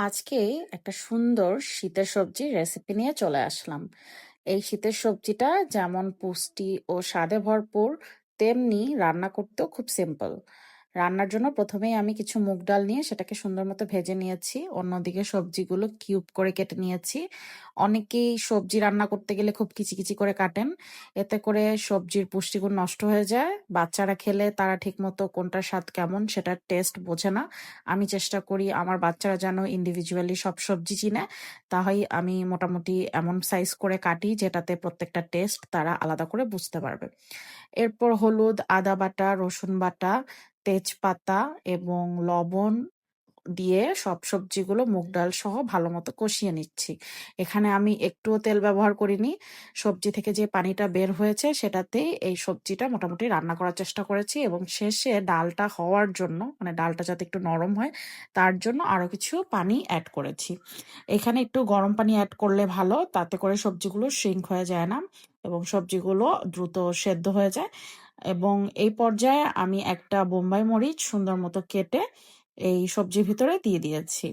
আজকে একটা সুন্দর শীতের সবজির রেসিপি নিয়ে চলে আসলাম। এই শীতের সবজিটা যেমন পুষ্টি ও স্বাদে ভরপুর, তেমনি রান্না করতেও খুব সিম্পল। রান্নার জন্য প্রথমেই আমি কিছু মুগ ডাল নিয়ে সেটাকে সুন্দর মতো ভেজে নিয়েছি। অন্যদিকে সবজিগুলো কিউব করে কেটে নিয়েছি। অনেকেই সবজি রান্না করতে গেলে খুব কিচি করে কাটেন। এতে করে সবজির পুষ্টিগুণ নষ্ট হয়ে যায়। বাচ্চারা খেলে তারা ঠিকমতো কোনটার স্বাদ কেমন সেটার টেস্ট বোঝে না। আমি চেষ্টা করি আমার বাচ্চারা যেন ইন্ডিভিজুয়ালি সব সবজি চিনে। তাই আমি মোটামুটি এমন সাইজ করে কাটি যেটাতে প্রত্যেকটা টেস্ট তারা আলাদা করে বুঝতে পারবে। এরপর হলুদ, আদা বাটা, রসুন বাটা, তেজপাতা এবং লবণ দিয়ে সব সবজিগুলো মুগ ডাল সহ ভালো মতো কষিয়ে নিচ্ছি। এখানে আমি একটুও তেল ব্যবহার করিনি। সবজি থেকে যে পানিটা বের হয়েছে সেটাতেই এই সবজিটা মোটামুটি রান্না করার চেষ্টা করেছি এবং শেষে ডালটা হওয়ার জন্য, মানে ডালটা যাতে একটু নরম হয়, তার জন্য আরো কিছু পানি অ্যাড করেছি। এখানে একটু গরম পানি অ্যাড করলে ভালো, তাতে করে সবজিগুলো সিঙ্ক হয়ে যায় না এবং সবজিগুলো দ্রুত সেদ্ধ হয়ে যায়। এবং এই পর্যায়ে আমি একটা বোম্বাই মরিচ সুন্দর মতো কেটে এই সবজির ভিতরে দিয়ে দিয়েছি।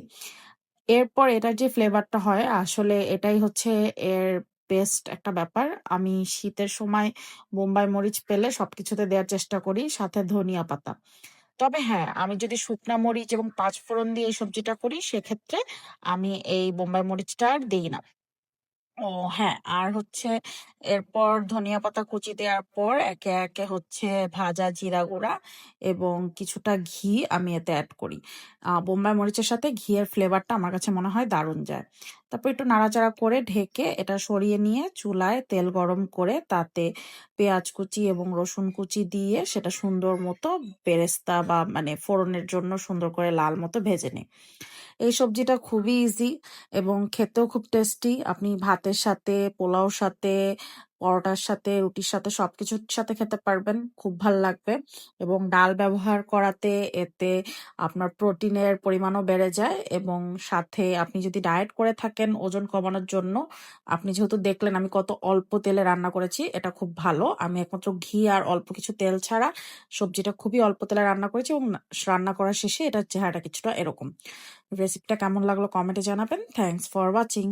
এরপর এটার যে ফ্লেভারটা হয় আসলে এটাই হচ্ছে এর বেস্ট একটা ব্যাপার। আমি শীতের সময় বোম্বাই মরিচ পেলে সবকিছুতে দেওয়ার চেষ্টা করি, সাথে ধনিয়া পাতা। তবে হ্যাঁ, আমি যদি শুকনা মরিচ এবং পাঁচফোড়ন দিয়ে এই সবজিটা করি সেক্ষেত্রে আমি এই বোম্বাই মরিচটা আর দেই না। ও হ্যাঁ, আর হচ্ছে এরপর ধনিয়া পাতা কুচি দেওয়ার পর একে একে হচ্ছে ভাজা জিরা গুঁড়া এবং কিছুটা ঘি আমি এতে অ্যাড করি। বোম্বাই মরিচের সাথে ঘিয়ের ফ্লেভারটা আমার কাছে মনে হয় দারুণ যায়। তারপর একটু নাড়াচাড়া করে ঢেকে এটা সরিয়ে নিয়ে চুলায় তেল গরম করে তাতে পেঁয়াজ কুচি এবং রসুন কুচি দিয়ে সেটা সুন্দর মতো বেরেস্তা বা মানে ফোড়নের জন্য সুন্দর করে লাল মতো ভেজে নিই। এই সবজিটা খুবই ইজি এবং খেতেও খুব টেস্টি। আপনি ভাতের সাথে, পোলাওর সাথে, পরোটার সাথে, রুটির সাথে সবকিছুর সাথে খেতে পারবেন। খুব ভাল লাগবে এবং ডাল ব্যবহার করাতে এতে আপনার প্রোটিনের পরিমাণও বেড়ে যায় এবং সাথে আপনি যদি ডায়েট করে থাকেন ওজন কমানোর জন্য, আপনি যেহেতু দেখলেন আমি কত অল্প তেলে রান্না করেছি, এটা খুব ভালো। আমি একমাত্র ঘি আর অল্প কিছু তেল ছাড়া সবজিটা খুবই অল্প তেলে রান্না করেছি এবং রান্না করার শেষে এটার চেহারাটা কিছুটা এরকম। রেসিপিটা কেমন লাগলো কমেন্টে জানাবেন। Thanks for watching.